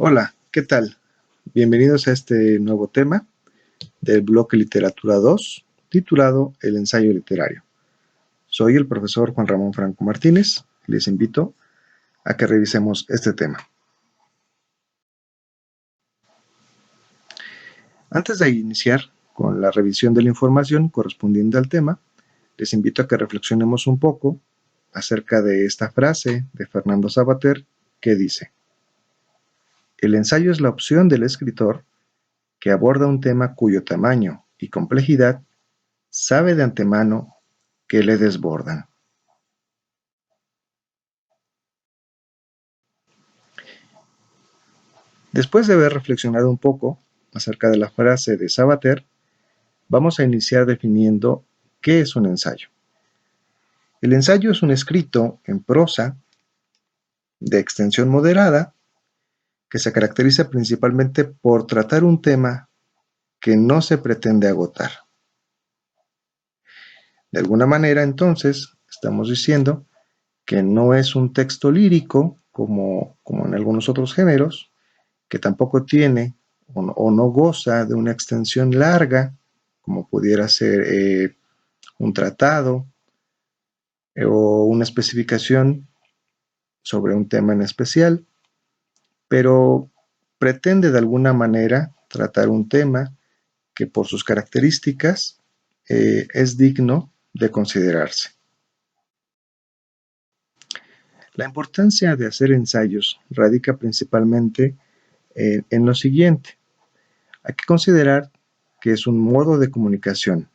Hola, ¿qué tal? Bienvenidos a este nuevo tema del bloque Literatura 2, titulado El ensayo literario. Soy el profesor Juan Ramón Franco Martínez y les invito a que revisemos este tema. Antes de iniciar con la revisión de la información correspondiente al tema, les invito a que reflexionemos un poco acerca de esta frase de Fernando Savater que dice: el ensayo es la opción del escritor que aborda un tema cuyo tamaño y complejidad sabe de antemano que le desbordan. Después de haber reflexionado un poco acerca de la frase de Savater, vamos a iniciar definiendo qué es un ensayo. El ensayo es un escrito en prosa de extensión moderada que se caracteriza principalmente por tratar un tema que no se pretende agotar. De alguna manera, entonces, estamos diciendo que no es un texto lírico como en algunos otros géneros, que tampoco tiene o no goza de una extensión larga, como pudiera ser un tratado o una especificación sobre un tema en especial, pero pretende de alguna manera tratar un tema que por sus características es digno de considerarse. La importancia de hacer ensayos radica principalmente en lo siguiente. Hay que considerar que es un modo de comunicación,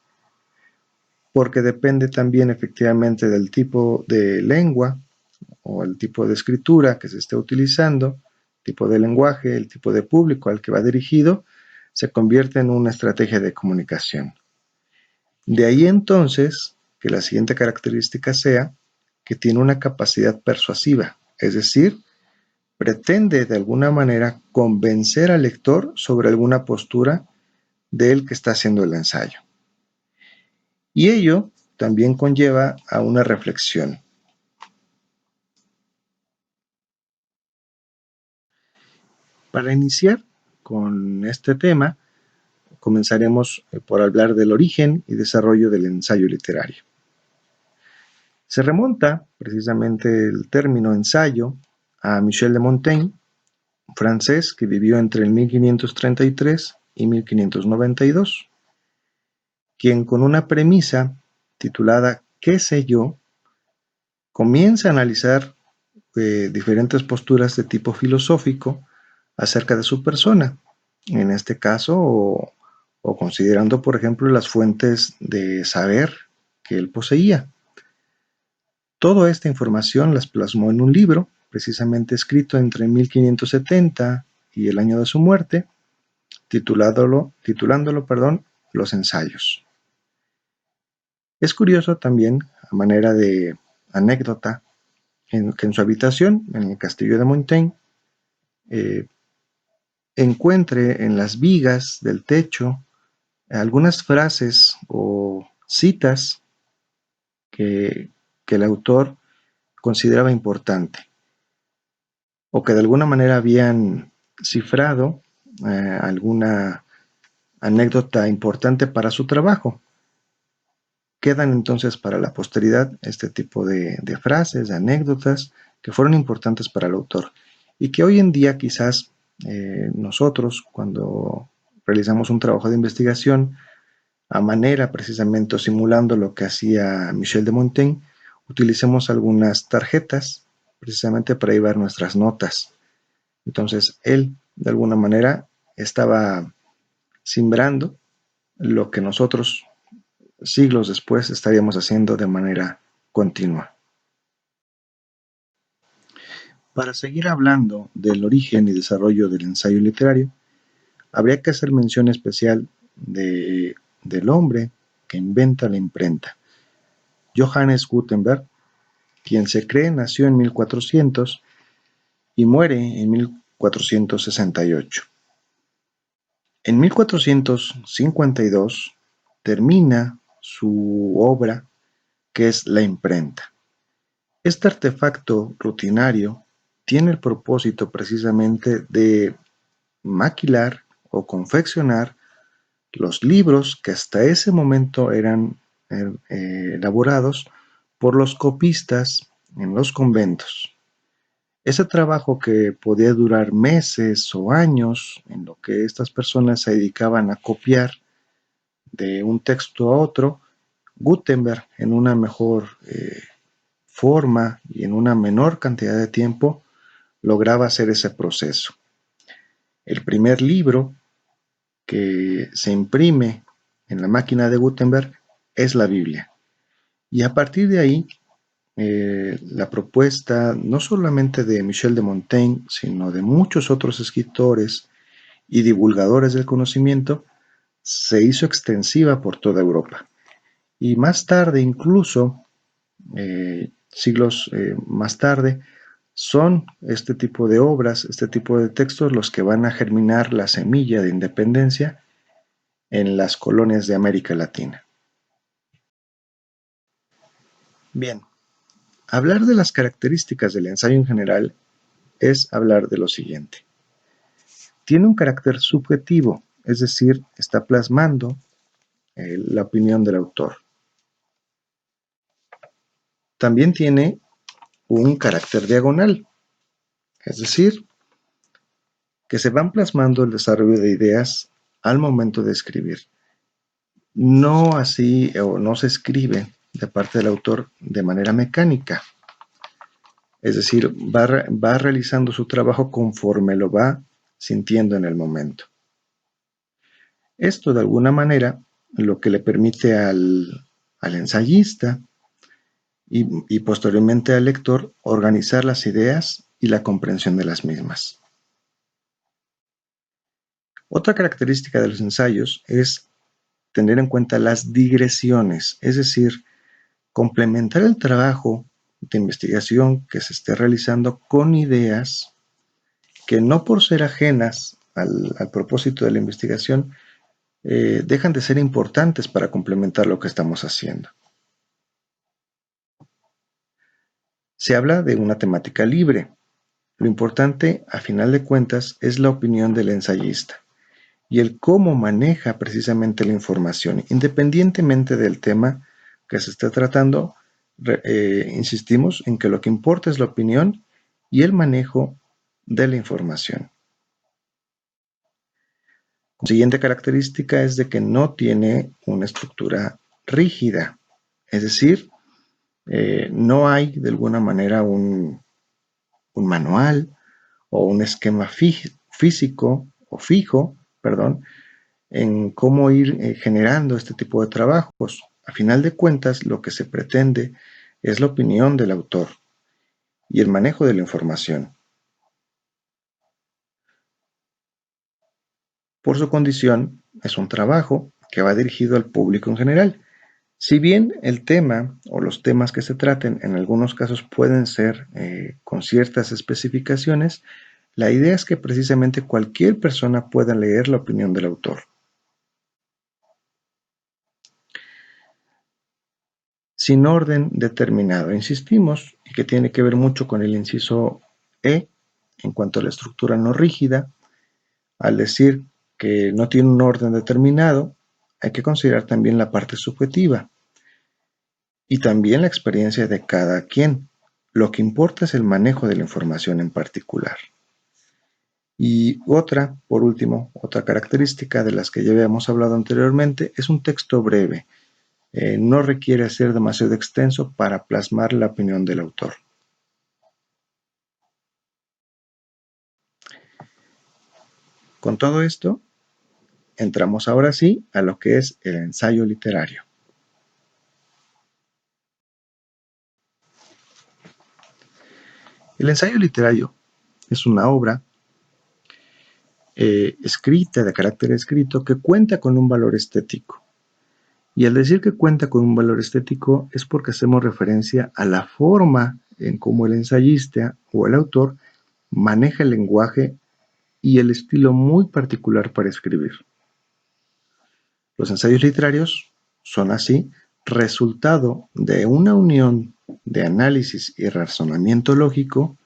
porque depende también efectivamente del tipo de lengua o el tipo de escritura que se esté utilizando, tipo de lenguaje, el tipo de público al que va dirigido, se convierte en una estrategia de comunicación. De ahí entonces que la siguiente característica sea que tiene una capacidad persuasiva, es decir, pretende de alguna manera convencer al lector sobre alguna postura del que está haciendo el ensayo. Y ello también conlleva a una reflexión. Para iniciar con este tema, comenzaremos por hablar del origen y desarrollo del ensayo literario. Se remonta precisamente el término ensayo a Michel de Montaigne, un francés que vivió entre el 1533 y 1592, quien con una premisa titulada ¿Qué sé yo?, comienza a analizar diferentes posturas de tipo filosófico acerca de su persona, en este caso, o considerando, por ejemplo, las fuentes de saber que él poseía. Toda esta información las plasmó en un libro, precisamente escrito entre 1570 y el año de su muerte, titulándolo, Los ensayos. Es curioso también, a manera de anécdota, que en su habitación, en el castillo de Montaigne, encuentre en las vigas del techo algunas frases o citas que el autor consideraba importante o que de alguna manera habían cifrado alguna anécdota importante para su trabajo. Quedan entonces para la posteridad este tipo de frases, de anécdotas que fueron importantes para el autor y que hoy en día quizás nosotros, cuando realizamos un trabajo de investigación a manera precisamente o simulando lo que hacía Michel de Montaigne, utilicemos algunas tarjetas precisamente para llevar nuestras notas. Entonces él de alguna manera estaba simbrando lo que nosotros siglos después estaríamos haciendo de manera continua. Para seguir hablando del origen y desarrollo del ensayo literario, habría que hacer mención especial del hombre que inventa la imprenta, Johannes Gutenberg, quien se cree nació en 1400 y muere en 1468. En 1452 termina su obra, que es la imprenta. Este artefacto rutinario tiene el propósito precisamente de maquilar o confeccionar los libros que hasta ese momento eran elaborados por los copistas en los conventos. Ese trabajo que podía durar meses o años, en lo que estas personas se dedicaban a copiar de un texto a otro, Gutenberg, en una mejor forma y en una menor cantidad de tiempo, lograba hacer ese proceso. El primer libro que se imprime en la máquina de Gutenberg es la Biblia. Y a partir de ahí, la propuesta no solamente de Michel de Montaigne, sino de muchos otros escritores y divulgadores del conocimiento, se hizo extensiva por toda Europa. Y más tarde, incluso siglos más tarde, son este tipo de obras, este tipo de textos los que van a germinar la semilla de independencia en las colonias de América Latina. Bien, hablar de las características del ensayo en general es hablar de lo siguiente. Tiene un carácter subjetivo, es decir, está plasmando la opinión del autor. También tiene un carácter diagonal, es decir, que se van plasmando el desarrollo de ideas al momento de escribir. No así, o no se escribe de parte del autor de manera mecánica, es decir, va realizando su trabajo conforme lo va sintiendo en el momento. Esto, de alguna manera, lo que le permite al ensayista y posteriormente al lector organizar las ideas y la comprensión de las mismas. Otra característica de los ensayos es tener en cuenta las digresiones, es decir, complementar el trabajo de investigación que se esté realizando con ideas que no por ser ajenas al propósito de la investigación, dejan de ser importantes para complementar lo que estamos haciendo. Se habla de una temática libre. Lo importante, a final de cuentas, es la opinión del ensayista y el cómo maneja precisamente la información, independientemente del tema que se esté tratando. Insistimos en que lo que importa es la opinión y el manejo de la información. La siguiente característica es de que no tiene una estructura rígida, es decir, no hay de alguna manera un manual o un esquema físico o fijo, perdón, en cómo ir generando este tipo de trabajos. A final de cuentas, lo que se pretende es la opinión del autor y el manejo de la información. Por su condición, es un trabajo que va dirigido al público en general. Si bien el tema o los temas que se traten en algunos casos pueden ser con ciertas especificaciones, la idea es que precisamente cualquier persona pueda leer la opinión del autor. Sin orden determinado, insistimos, y que tiene que ver mucho con el inciso E, en cuanto a la estructura no rígida. Al decir que no tiene un orden determinado, hay que considerar también la parte subjetiva y también la experiencia de cada quien. Lo que importa es el manejo de la información en particular. Y otra, por último, otra característica de las que ya habíamos hablado anteriormente, es un texto breve. No requiere ser demasiado extenso para plasmar la opinión del autor. Con todo esto, entramos ahora sí a lo que es el ensayo literario. El ensayo literario es una obra escrita, de carácter escrito, que cuenta con un valor estético. Y al decir que cuenta con un valor estético es porque hacemos referencia a la forma en cómo el ensayista o el autor maneja el lenguaje y el estilo muy particular para escribir. Los ensayos literarios son así resultado de una unión de análisis y razonamiento lógico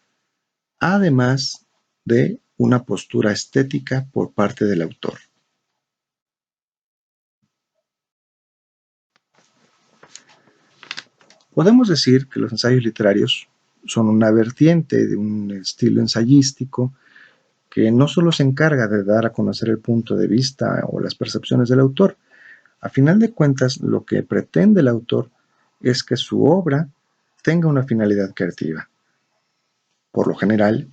además de una postura estética por parte del autor. Podemos decir que los ensayos literarios son una vertiente de un estilo ensayístico que no solo se encarga de dar a conocer el punto de vista o las percepciones del autor. A final de cuentas, lo que pretende el autor es que su obra tenga una finalidad creativa. Por lo general,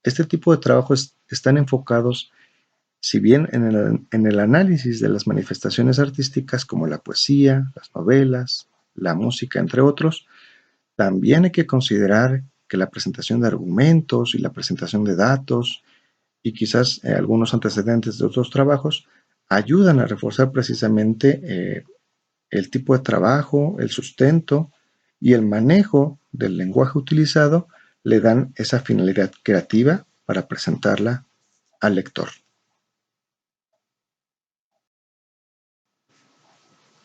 este tipo de trabajos están enfocados, si bien en el análisis de las manifestaciones artísticas como la poesía, las novelas, la música, entre otros, también hay que considerar que la presentación de argumentos y la presentación de datos y quizás algunos antecedentes de otros trabajos ayudan a reforzar precisamente el tipo de trabajo, el sustento y el manejo del lenguaje utilizado le dan esa finalidad creativa para presentarla al lector.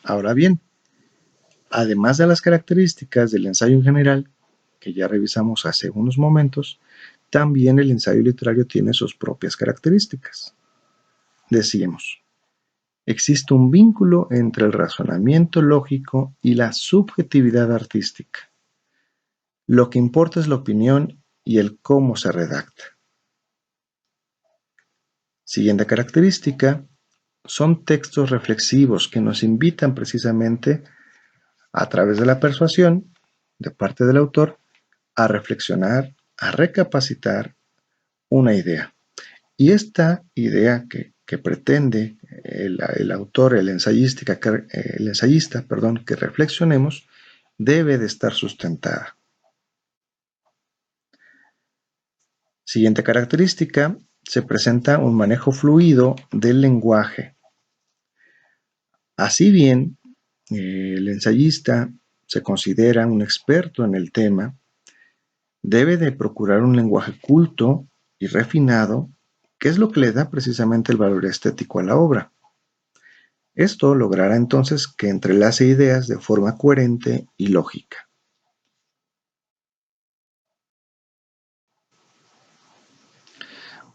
Ahora bien, además de las características del ensayo en general, que ya revisamos hace unos momentos, también el ensayo literario tiene sus propias características. Decíamos, existe un vínculo entre el razonamiento lógico y la subjetividad artística. Lo que importa es la opinión y el cómo se redacta. Siguiente característica, son textos reflexivos que nos invitan precisamente a través de la persuasión de parte del autor a reflexionar, a recapacitar una idea. Y esta idea que pretende el autor, el ensayista, que reflexionemos, debe de estar sustentada. Siguiente característica, se presenta un manejo fluido del lenguaje. Así bien, el ensayista se considera un experto en el tema, debe de procurar un lenguaje culto y refinado, que es lo que le da precisamente el valor estético a la obra. Esto logrará entonces que entrelace ideas de forma coherente y lógica.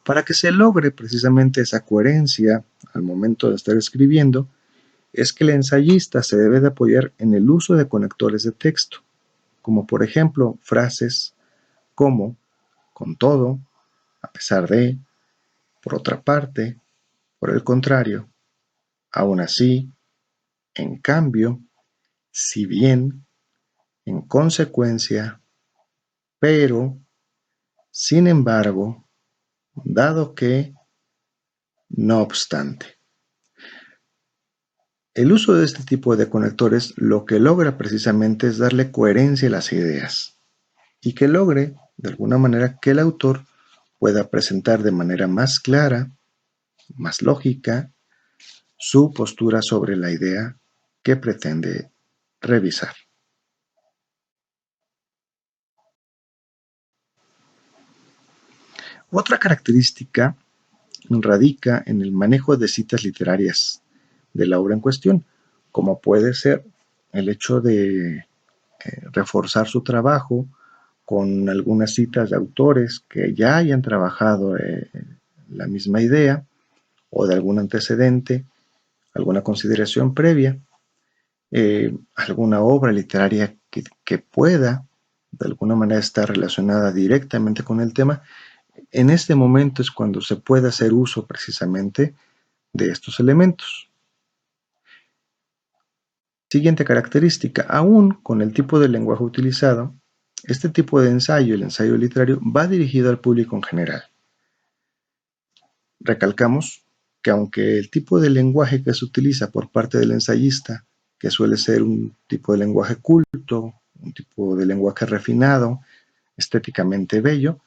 Para que se logre precisamente esa coherencia al momento de estar escribiendo, es que el ensayista se debe de apoyar en el uso de conectores de texto, como por ejemplo frases como, con todo, a pesar de, por otra parte, por el contrario, aún así, en cambio, si bien, en consecuencia, pero, sin embargo, dado que, no obstante. El uso de este tipo de conectores lo que logra precisamente es darle coherencia a las ideas y que logre, de alguna manera, que el autor pueda presentar de manera más clara, más lógica, su postura sobre la idea que pretende revisar. Otra característica radica en el manejo de citas literarias de la obra en cuestión, como puede ser el hecho de reforzar su trabajo con algunas citas de autores que ya hayan trabajado la misma idea o de algún antecedente, alguna consideración previa, alguna obra literaria que pueda de alguna manera estar relacionada directamente con el tema. En este momento es cuando se puede hacer uso precisamente de estos elementos. Siguiente característica, aún con el tipo de lenguaje utilizado, este tipo de ensayo, el ensayo literario, va dirigido al público en general. Recalcamos que aunque el tipo de lenguaje que se utiliza por parte del ensayista, que suele ser un tipo de lenguaje culto, un tipo de lenguaje refinado, estéticamente bello,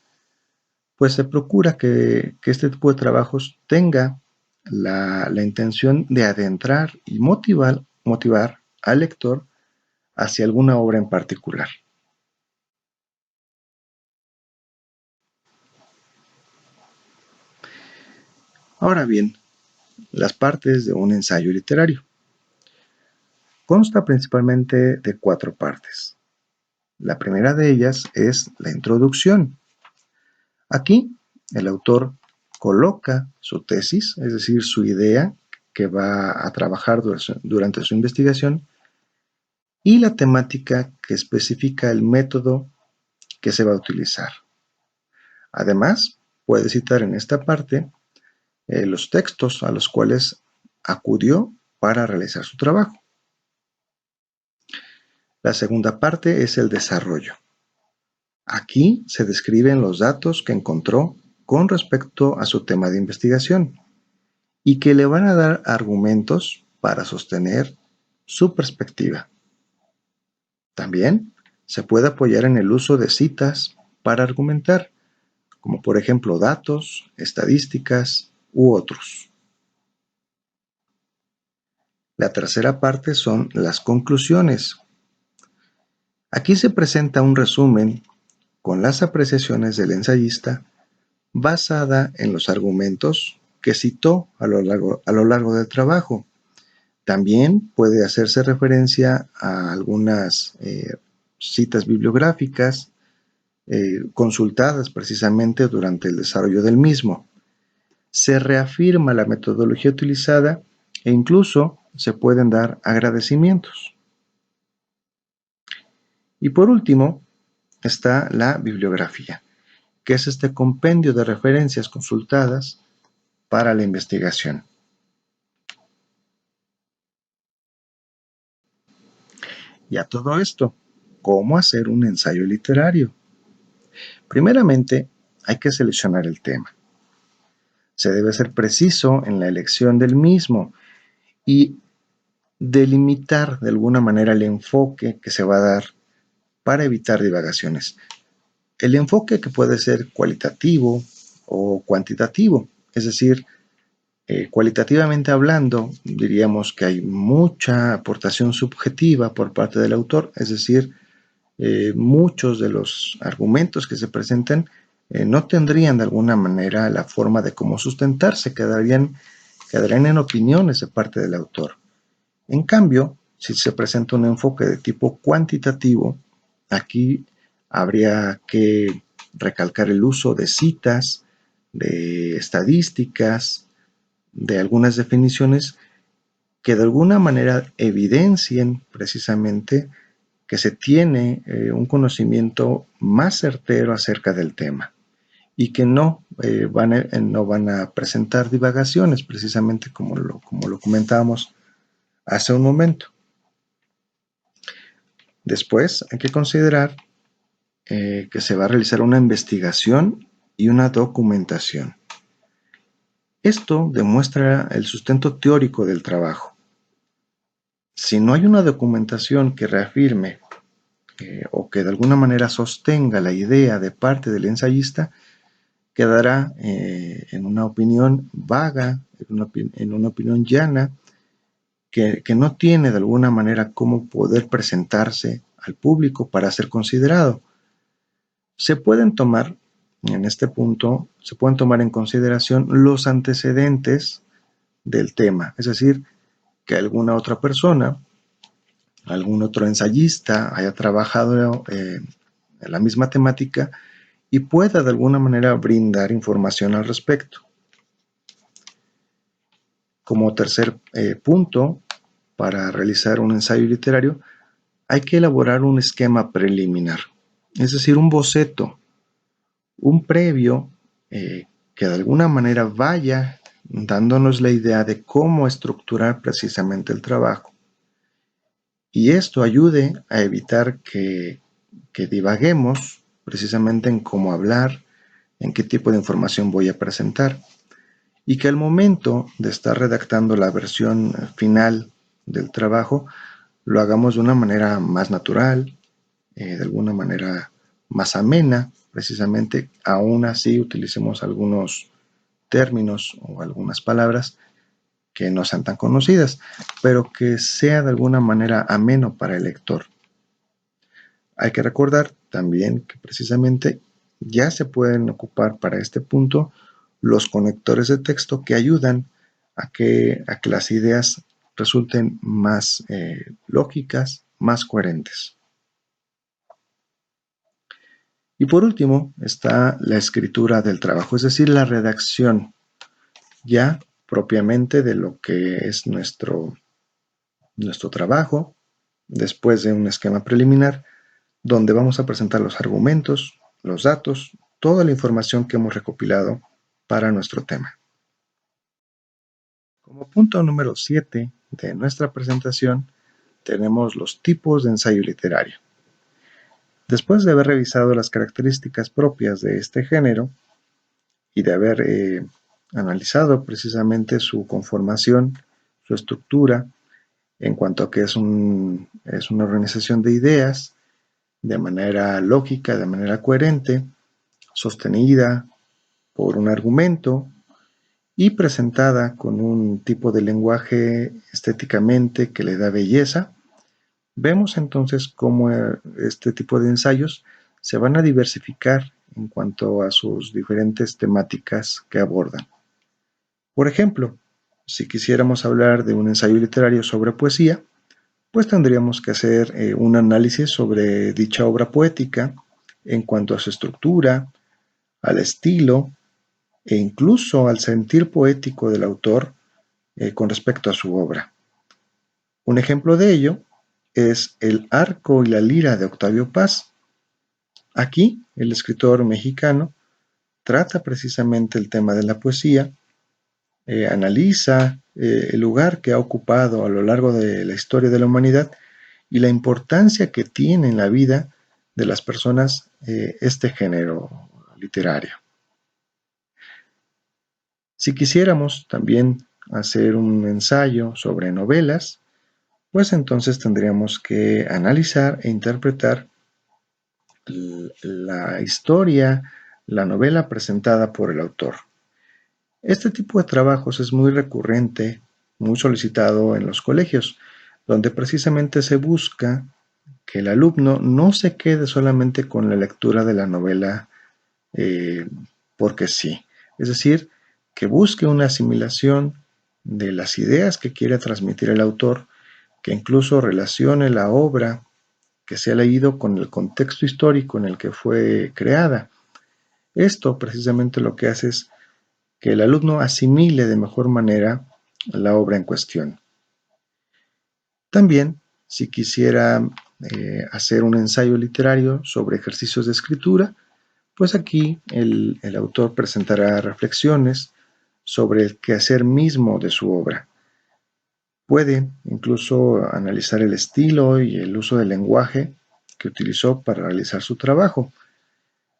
pues se procura que este tipo de trabajos tenga la intención de adentrar y motivar al lector hacia alguna obra en particular. Ahora bien, las partes de un ensayo literario. Consta principalmente de 4 partes. La primera de ellas es la introducción. Aquí el autor coloca su tesis, es decir, su idea que va a trabajar durante su investigación, y la temática que especifica el método que se va a utilizar. Además, puede citar en esta parte los textos a los cuales acudió para realizar su trabajo. La segunda parte es el desarrollo. Aquí se describen los datos que encontró con respecto a su tema de investigación y que le van a dar argumentos para sostener su perspectiva. También se puede apoyar en el uso de citas para argumentar, como por ejemplo datos, estadísticas u otros. La tercera parte son las conclusiones. Aquí se presenta un resumen con las apreciaciones del ensayista basada en los argumentos que citó a lo largo del trabajo. También puede hacerse referencia a algunas citas bibliográficas consultadas precisamente durante el desarrollo del mismo. Se reafirma la metodología utilizada e incluso se pueden dar agradecimientos. Y por último está la bibliografía, que es este compendio de referencias consultadas para la investigación. Y a todo esto, ¿cómo hacer un ensayo literario? Primeramente, hay que seleccionar el tema. Se debe ser preciso en la elección del mismo y delimitar de alguna manera el enfoque que se va a dar para evitar divagaciones. El enfoque que puede ser cualitativo o cuantitativo, es decir, cualitativamente hablando, diríamos que hay mucha aportación subjetiva por parte del autor, es decir, muchos de los argumentos que se presenten no tendrían de alguna manera la forma de cómo sustentarse, quedarían en opiniones de parte del autor. En cambio, si se presenta un enfoque de tipo cuantitativo, aquí habría que recalcar el uso de citas, de estadísticas, de algunas definiciones que de alguna manera evidencien precisamente que se tiene un conocimiento más certero acerca del tema y que no van a presentar divagaciones, precisamente como lo comentábamos hace un momento. Después hay que considerar que se va a realizar una investigación y una documentación. Esto demuestra el sustento teórico del trabajo. Si no hay una documentación que reafirme o que de alguna manera sostenga la idea de parte del ensayista, quedará en una opinión vaga, en una opinión llana, que no tiene de alguna manera cómo poder presentarse al público para ser considerado. Se pueden tomar, en este punto, se pueden tomar en consideración los antecedentes del tema, es decir, que alguna otra persona, algún otro ensayista haya trabajado en la misma temática y pueda de alguna manera brindar información al respecto. Como tercer punto, para realizar un ensayo literario, hay que elaborar un esquema preliminar, es decir, un boceto, un previo que de alguna manera vaya dándonos la idea de cómo estructurar precisamente el trabajo. Y esto ayude a evitar que divaguemos precisamente en cómo hablar, en qué tipo de información voy a presentar. Y que al momento de estar redactando la versión final del trabajo, lo hagamos de una manera más natural, de alguna manera más amena, precisamente, aún así utilicemos algunos términos o algunas palabras que no sean tan conocidas, pero que sea de alguna manera ameno para el lector. Hay que recordar también que precisamente ya se pueden ocupar para este punto los conectores de texto que ayudan a que las ideas resulten más lógicas, más coherentes. Y por último está la escritura del trabajo, es decir, la redacción ya propiamente de lo que es nuestro trabajo, después de un esquema preliminar, donde vamos a presentar los argumentos, los datos, toda la información que hemos recopilado para nuestro tema. Como punto número 7 de nuestra presentación, tenemos los tipos de ensayo literario. Después de haber revisado las características propias de este género y de haber analizado precisamente su conformación, su estructura, en cuanto a que es una organización de ideas de manera lógica, de manera coherente, sostenida por un argumento y presentada con un tipo de lenguaje estéticamente que le da belleza, vemos entonces cómo este tipo de ensayos se van a diversificar en cuanto a sus diferentes temáticas que abordan. Por ejemplo, si quisiéramos hablar de un ensayo literario sobre poesía, pues tendríamos que hacer un análisis sobre dicha obra poética en cuanto a su estructura, al estilo e incluso al sentir poético del autor con respecto a su obra. Un ejemplo de ello es El arco y la lira de Octavio Paz. Aquí, el escritor mexicano trata precisamente el tema de la poesía, analiza el lugar que ha ocupado a lo largo de la historia de la humanidad y la importancia que tiene en la vida de las personas este género literario. Si quisiéramos también hacer un ensayo sobre novelas, pues entonces tendríamos que analizar e interpretar la historia, la novela presentada por el autor. Este tipo de trabajos es muy recurrente, muy solicitado en los colegios, donde precisamente se busca que el alumno no se quede solamente con la lectura de la novela porque sí. Es decir, que busque una asimilación de las ideas que quiere transmitir el autor, que incluso relacione la obra que se ha leído con el contexto histórico en el que fue creada. Esto precisamente lo que hace es que el alumno asimile de mejor manera la obra en cuestión. También, si quisiera hacer un ensayo literario sobre ejercicios de escritura, pues aquí el autor presentará reflexiones sobre el quehacer mismo de su obra. Puede incluso analizar el estilo y el uso del lenguaje que utilizó para realizar su trabajo,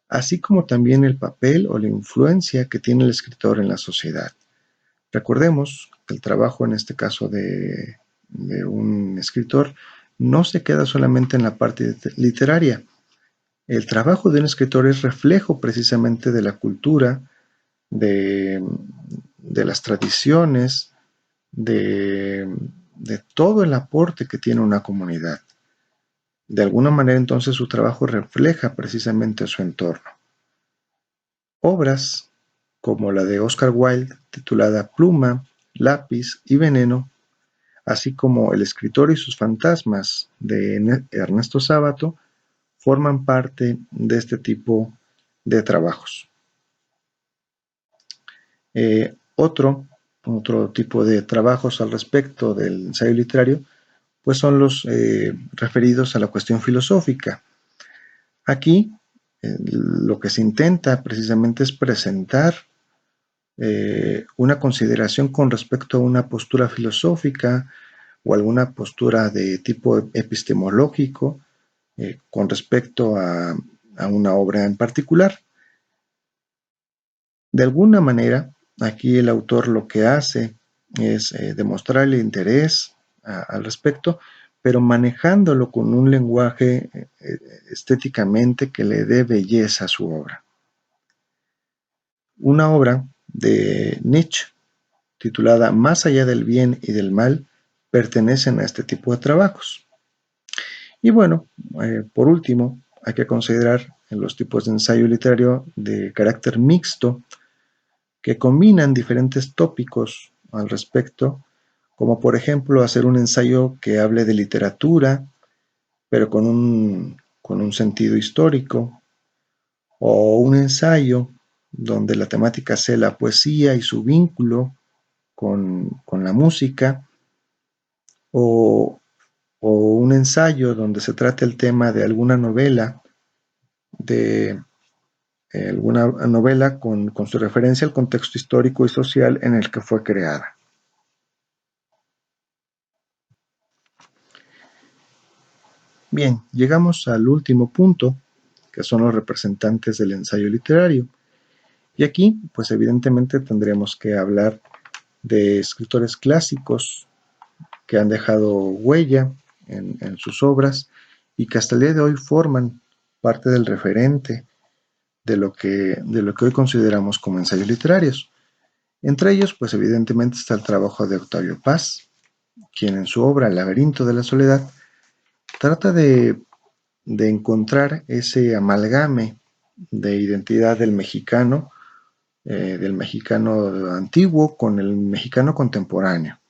así como también el papel o la influencia que tiene el escritor en la sociedad. Recordemos que el trabajo, en este caso de un escritor, no se queda solamente en la parte literaria. El trabajo de un escritor es reflejo precisamente de la cultura, de las tradiciones, de todo el aporte que tiene una comunidad. De alguna manera entonces su trabajo refleja precisamente su entorno. Obras como la de Oscar Wilde titulada Pluma, Lápiz y Veneno, así como El escritor y sus fantasmas de Ernesto Sábato, forman parte de este tipo de trabajos. Otro tipo de trabajos al respecto del ensayo literario, pues son los referidos a la cuestión filosófica. Aquí lo que se intenta precisamente es presentar una consideración con respecto a una postura filosófica o alguna postura de tipo epistemológico con respecto a una obra en particular. De alguna manera, aquí el autor lo que hace es demostrarle interés al respecto, pero manejándolo con un lenguaje estéticamente que le dé belleza a su obra. Una obra de Nietzsche titulada Más allá del bien y del mal pertenecen a este tipo de trabajos. Y bueno, por último, hay que considerar en los tipos de ensayo literario de carácter mixto que combinan diferentes tópicos al respecto, como por ejemplo hacer un ensayo que hable de literatura, pero con un sentido histórico, o un ensayo donde la temática sea la poesía y su vínculo con la música, o, o un ensayo donde se trate el tema de alguna novela, de alguna novela con su referencia al contexto histórico y social en el que fue creada. Bien, llegamos al último punto, que son los representantes del ensayo literario. Y aquí, pues evidentemente tendremos que hablar de escritores clásicos que han dejado huella en sus obras y que hasta el día de hoy forman parte del referente de lo que hoy consideramos como ensayos literarios. Entre ellos, pues evidentemente está el trabajo de Octavio Paz, quien en su obra El laberinto de la soledad trata de encontrar ese amalgame de identidad del mexicano antiguo con el mexicano contemporáneo.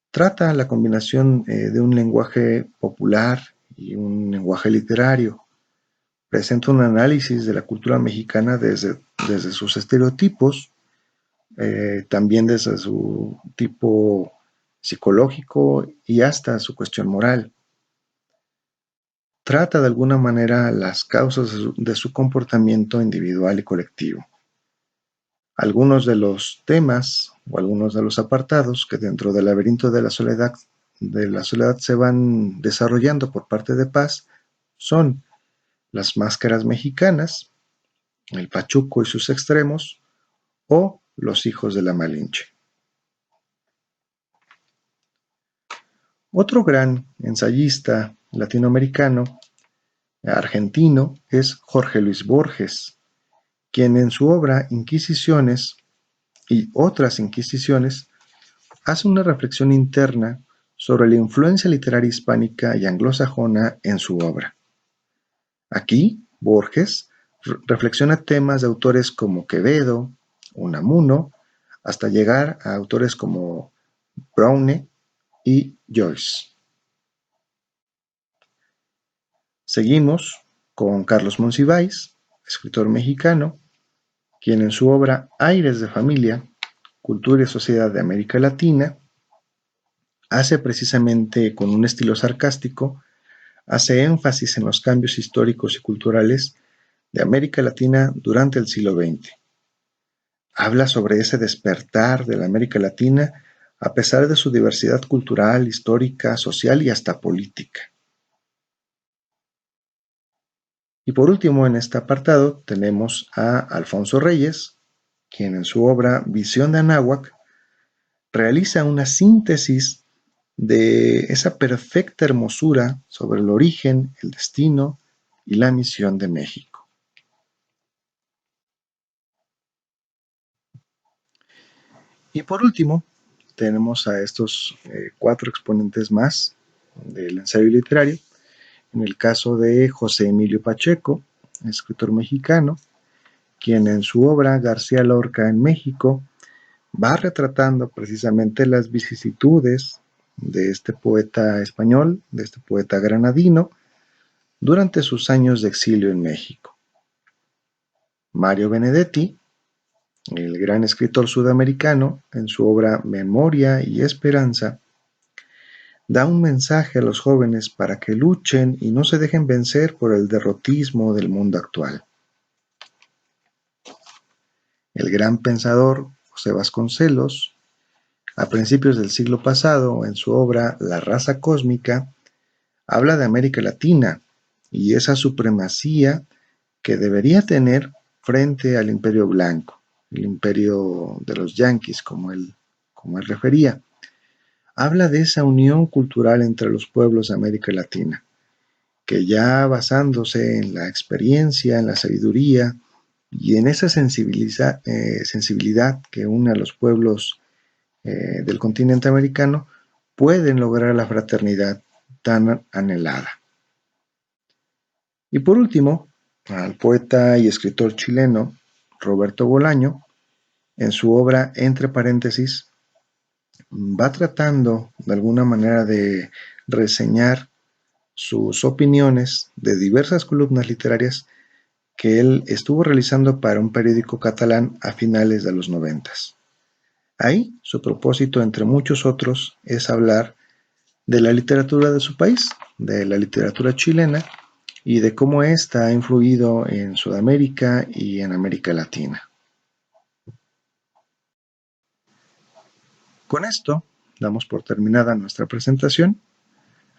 Trata la combinación de un lenguaje popular y un lenguaje literario. Presenta un análisis de la cultura mexicana desde sus estereotipos, también desde su tipo psicológico y hasta su cuestión moral. Trata de alguna manera las causas de su comportamiento individual y colectivo. Algunos de los temas o algunos de los apartados que dentro del laberinto de la soledad se van desarrollando por parte de Paz son las máscaras mexicanas, el Pachuco y sus extremos, o los hijos de la Malinche. Otro gran ensayista latinoamericano, argentino, es Jorge Luis Borges, quien en su obra Inquisiciones y otras Inquisiciones hace una reflexión interna sobre la influencia literaria hispánica y anglosajona en su obra. Aquí, Borges reflexiona temas de autores como Quevedo, Unamuno, hasta llegar a autores como Browne y Joyce. Seguimos con Carlos Monsiváis, escritor mexicano, quien en su obra Aires de familia, cultura y sociedad de América Latina, hace precisamente con un estilo sarcástico, hace énfasis en los cambios históricos y culturales de América Latina durante el siglo XX. Habla sobre ese despertar de la América Latina a pesar de su diversidad cultural, histórica, social y hasta política. Y por último, en este apartado tenemos a Alfonso Reyes, quien en su obra Visión de Anáhuac realiza una síntesis de esa perfecta hermosura sobre el origen, el destino y la misión de México. Y por último, tenemos a estos 4 exponentes más del ensayo literario. En el caso de José Emilio Pacheco, escritor mexicano, quien en su obra García Lorca en México va retratando precisamente las vicisitudes de este poeta español, de este poeta granadino, durante sus años de exilio en México. Mario Benedetti, el gran escritor sudamericano, en su obra Memoria y Esperanza, da un mensaje a los jóvenes para que luchen y no se dejen vencer por el derrotismo del mundo actual. El gran pensador José Vasconcelos, a principios del siglo pasado, en su obra La raza cósmica, habla de América Latina y esa supremacía que debería tener frente al Imperio Blanco, el imperio de los yanquis, como él refería. Habla de esa unión cultural entre los pueblos de América Latina, que ya basándose en la experiencia, en la sabiduría y en esa sensibilidad que une a los pueblos del continente americano, pueden lograr la fraternidad tan anhelada. Y por último, al poeta y escritor chileno Roberto Bolaño, en su obra Entre paréntesis, va tratando de alguna manera de reseñar sus opiniones de diversas columnas literarias que él estuvo realizando para un periódico catalán a finales de los 90. Ahí su propósito, entre muchos otros, es hablar de la literatura de su país, de la literatura chilena, y de cómo ésta ha influido en Sudamérica y en América Latina. Con esto damos por terminada nuestra presentación,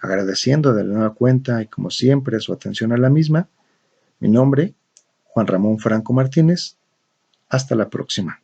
agradeciendo de la nueva cuenta y como siempre su atención a la misma. Mi nombre, Juan Ramón Franco Martínez. Hasta la próxima.